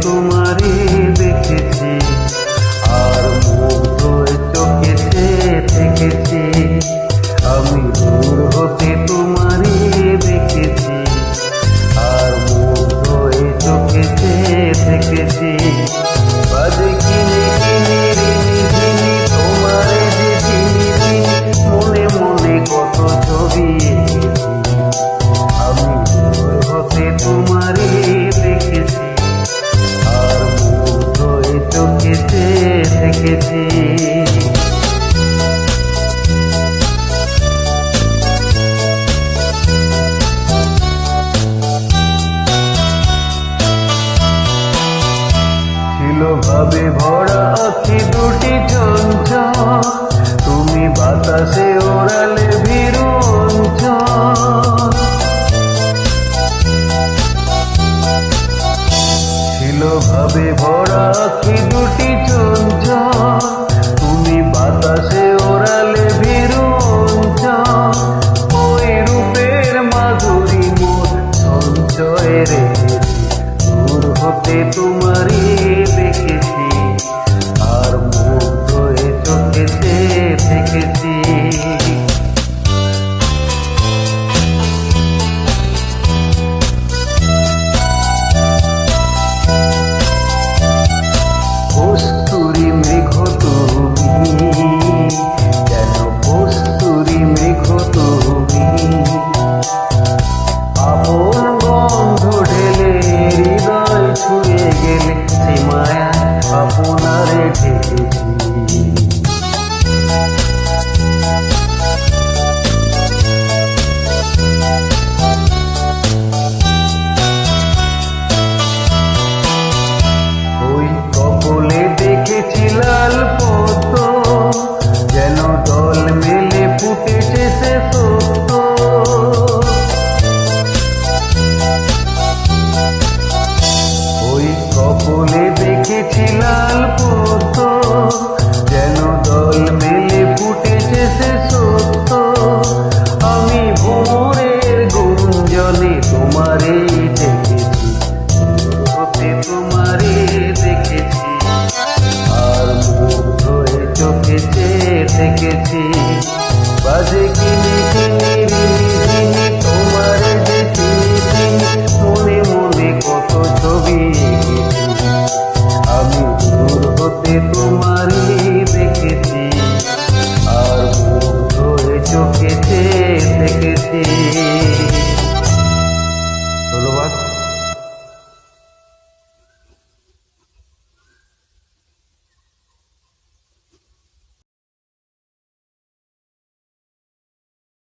তোমারে দেখেছি, আর মুগ্ধ চোখে থেকেছি। আমি দূর হতে তোমারে দেখেছি, আর মুগ্ধ চোখে থেকেছি। বাজে কিনে কিনে রিনি ঝিনি তোমারে যে চিনি চিনি, মনে মনে কত ছবি এঁকেছি। আমি দূর হতে তোমারে দেখেছি, আর মুগ্ধ চোখে থেকেছি। ভাবে ভরা আঁখি দুটি চঞ্চল, তুমি বাতাসে ওড়ালে ভীরু অঞ্চল। ছিল ভাবে ভরা আঁখি দুটি চঞ্চল, তুমি বাতাসে ওড়ালে ভীরু অঞ্চল। ওই রূপের মাধুরী মোর সঞ্চয় রেখেছি, দূর হতে তোমারে দেখেছি, আর মুগ্ধ চোখে থেকেছি। কস্তুরী মেঘ তুমি, যেন কস্তুরী মেঘ তুমি, আপন গন্ধ ঢেলে হৃদয় ছুঁয়ে গেলে, সে মায়া আপনারে ঢেকেছি। ওই কপলে দেখেছি লাল পদ্ম, যেন দল মেলে ফুটেছে সে সত্য। ওই কপলে দেখেছি লাল পদ্ম, যেন দল মেলে ফুটেছে সে সত্য। আমি ভোরের গুঞ্জনে তোমারে দেখেছি, দূর হতে তোমারে দেখেছি, আর মুগ্ধ চোখে থেকেছি। বাজে কিনে কিনে রিনি ঝিনি তোমারে যে চিনি চিনি, মনে মনে কত ছবি এঁকেছি। আমি দূর হতে তোমারে